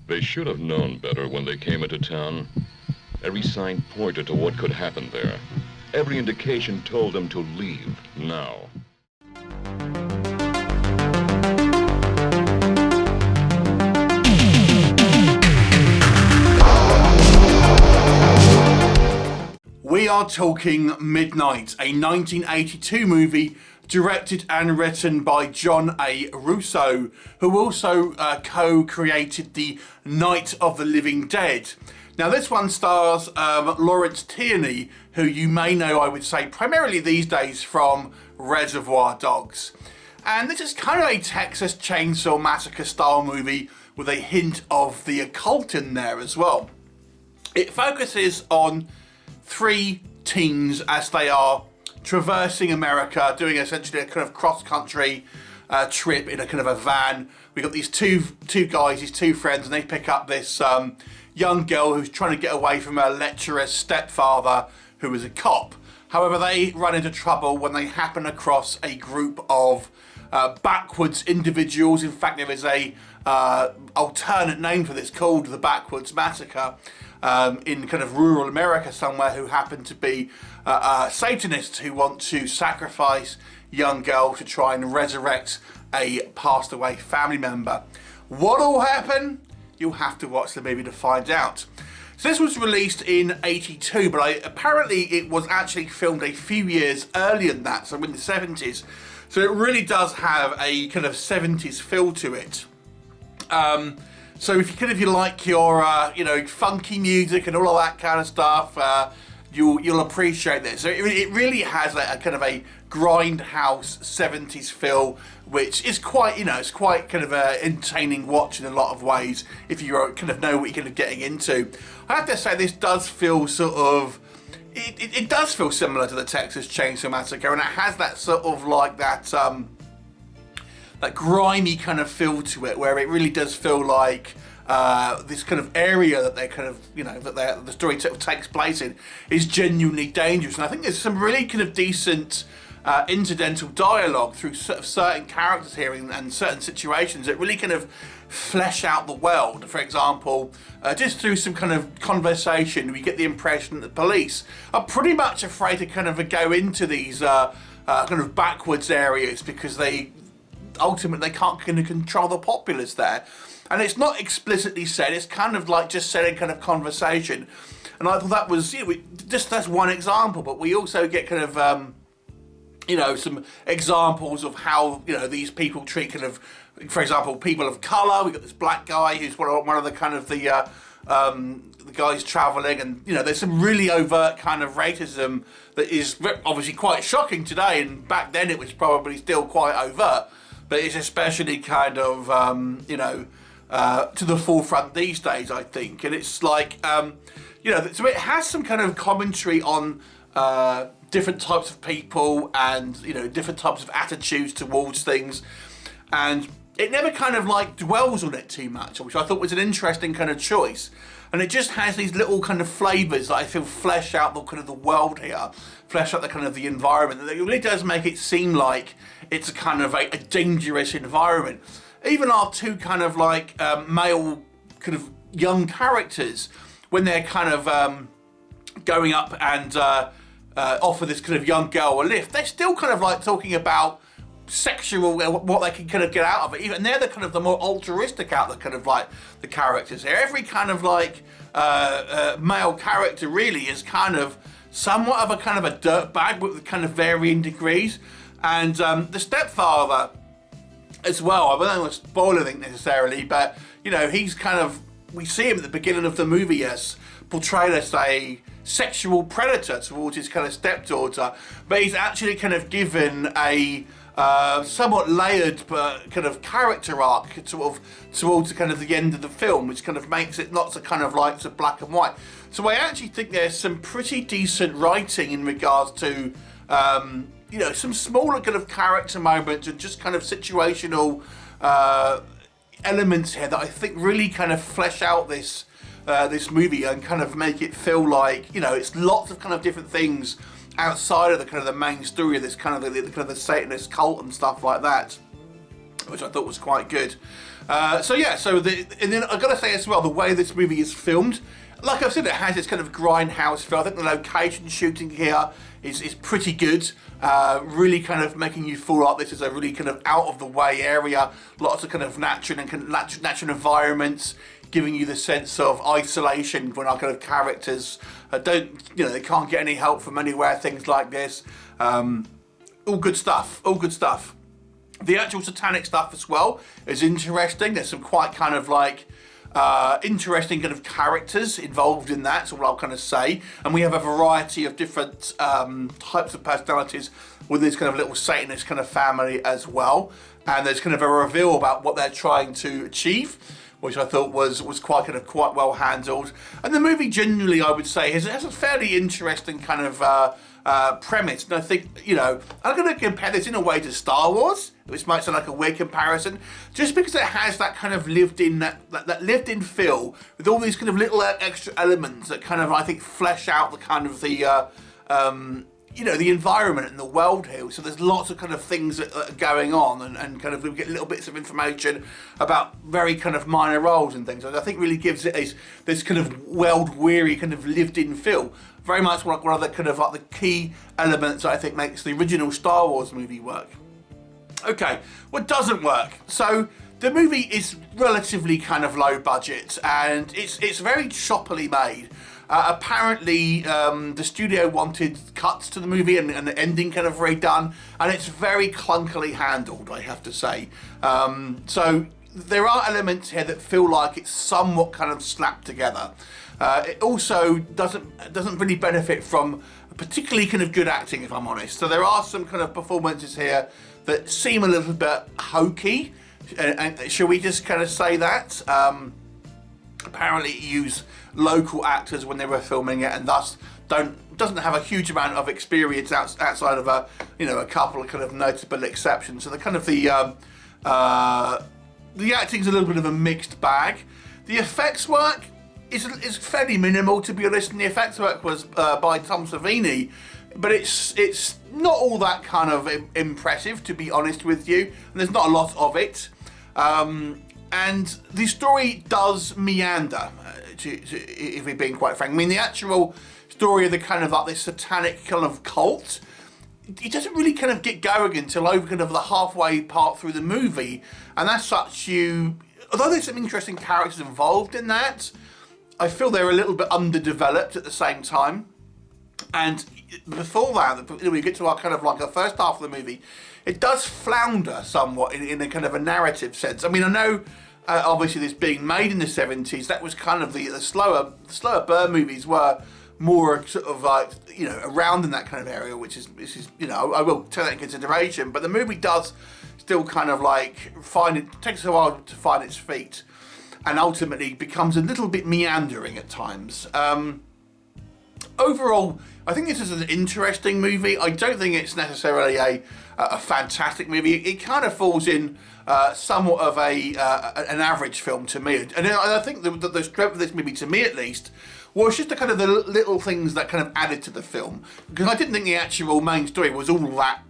They should have known better when they came into town. Every sign pointed to what could happen there. Every indication told them to leave now. We are talking Midnight, a 1982 movie directed and written by John A. Russo, who also co-created the Night of the Living Dead. Now this one stars Lawrence Tierney, who you may know, I would say, primarily these days from Reservoir Dogs. And this is kind of a Texas Chainsaw Massacre style movie with a hint of the occult in there as well. It focuses on three teens as they are traversing America, doing essentially a kind of cross-country trip in a kind of a van. We've got these two guys, these two friends, and they pick up this young girl who's trying to get away from her lecherous stepfather, who is a cop. However, they run into trouble when they happen across a group of backwoods individuals. In fact, there is a alternate name for this called the Backwoods Massacre, in kind of rural America somewhere, who happen to be Satanists who want to sacrifice young girls to try and resurrect a passed away family member. What'll happen? You'll have to watch the movie to find out. So this was released in '82, but apparently it was actually filmed a few years earlier than that, so in the 70s. So it really does have a kind of 70s feel to it. So if you like your funky music and all of that kind of stuff, you'll appreciate this. So it really has a kind of a grindhouse 70s feel, which is quite, it's quite kind of a entertaining watch in a lot of ways if you kind of know what you're kind of getting into. I have to say, this does feel sort of, it does feel similar to the Texas Chainsaw Massacre, and it has that sort of like that grimy kind of feel to it, where it really does feel like this kind of area that they kind of, that the story takes place in is genuinely dangerous. And I think there's some really kind of decent incidental dialogue through certain characters here and certain situations that really kind of flesh out the world. For example, just through some kind of conversation, we get the impression that the police are pretty much afraid to kind of go into these kind of backwoods areas because they ultimately can't kind of control the populace there. And it's not explicitly said, it's kind of like just said in kind of conversation. And I thought that was, that's one example, but we also get kind of, some examples of how, these people treat kind of, for example, people of colour. We've got this black guy who's one of the kind of the guys travelling, and, there's some really overt kind of racism that is obviously quite shocking today, and back then it was probably still quite overt, but it's especially kind of, to the forefront these days, I think. And it's like, so it has some kind of commentary on different types of people and, different types of attitudes towards things. And it never kind of like dwells on it too much, which I thought was an interesting kind of choice. And it just has these little kind of flavours that I feel flesh out the kind of the world here, flesh out the kind of the environment. And it really does make it seem like it's a kind of a dangerous environment. Even our two kind of like male kind of young characters, when they're kind of going up and offer this kind of young girl a lift, they're still kind of like talking about sexual, what they can kind of get out of it. Even they're the kind of the more altruistic out, the kind of like the characters here. Every kind of like male character really is kind of somewhat of a kind of a dirtbag, but with kind of varying degrees. And the stepfather as well, I don't want to spoil anything necessarily, but he's kind of, we see him at the beginning of the movie as portrayed as a sexual predator towards his kind of stepdaughter, but he's actually kind of given a somewhat layered kind of character arc towards kind of the end of the film, which kind of makes it not so kind of like so black and white. So I actually think there's some pretty decent writing in regards to some smaller kind of character moments and just kind of situational elements here that I think really kind of flesh out this movie and kind of make it feel like it's lots of kind of different things outside of the kind of the main story of this kind of the Satanist cult and stuff like that. which I thought was quite good. And then I've got to say as well, the way this movie is filmed, like I've said, it has this kind of grindhouse feel. I think the location shooting here is pretty good. Really kind of making you feel like this is a really kind of out of the way area. Lots of kind of natural environments, giving you the sense of isolation when our kind of characters they can't get any help from anywhere. Things like this. All good stuff. All good stuff. The actual satanic stuff as well is interesting. There's some quite kind of like interesting kind of characters involved in that, so what I'll kind of say. And we have a variety of different types of personalities with this kind of little Satanist kind of family as well. And there's kind of a reveal about what they're trying to achieve, which I thought was quite well handled. And the movie generally, I would say, has a fairly interesting kind of premise. And I think, I'm going to compare this in a way to Star Wars, which might sound like a weird comparison, just because it has that kind of lived-in feel with all these kind of little extra elements that kind of, I think, flesh out the kind of the environment and the world here. So there's lots of kind of things that are going on, and kind of we get little bits of information about very kind of minor roles and things. I think really gives it this kind of world-weary kind of lived-in feel. Very much one of the kind of like the key elements that I think makes the original Star Wars movie work. Okay, what doesn't work? So the movie is relatively kind of low budget, and it's very choppily made. Apparently, the studio wanted cuts to the movie and the ending kind of redone, and it's very clunkily handled, I have to say. So there are elements here that feel like it's somewhat kind of slapped together. It also doesn't really benefit from particularly kind of good acting, if I'm honest. So there are some kind of performances here that seem a little bit hokey, and shall we just kind of say that? Apparently it used local actors when they were filming it, and thus doesn't have a huge amount of experience outside of a couple of kind of notable exceptions. So the kind of the acting's a little bit of a mixed bag. The effects work is fairly minimal, to be honest, and the effects work was by Tom Savini, but it's not all that kind of impressive, to be honest with you, and there's not a lot of it. And the story does meander, if we're being quite frank. I mean, the actual story of the kind of like this satanic kind of cult, it doesn't really kind of get going until over kind of the halfway part through the movie. And as such, although there's some interesting characters involved in that, I feel they're a little bit underdeveloped at the same time. And before that, we get to our kind of like the first half of the movie, it does flounder somewhat in a kind of a narrative sense. I mean, I know obviously this being made in the 70s, that was kind of the slower burn movies were more sort of like, around in that kind of area, which is I will take that in consideration. But the movie does still kind of like takes a while to find its feet, and ultimately becomes a little bit meandering at times. Overall, I think this is an interesting movie. I don't think it's necessarily a fantastic movie. It kind of falls in somewhat of an average film to me. And I think the strength of this movie, to me at least, was just the kind of the little things that kind of added to the film. Because I didn't think the actual main story was all that,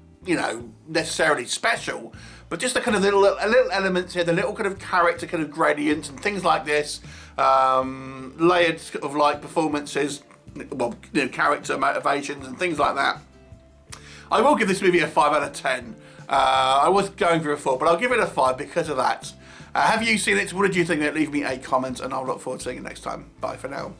necessarily special. But just the kind of little elements here, the little kind of character kind of gradients and things like this, layered sort of like performances, character motivations and things like that. I will give this movie a 5 out of 10. I was going for a 4, but I'll give it a 5 because of that. Have you seen it? What did you think? Leave me a comment, and I'll look forward to seeing it next time. Bye for now.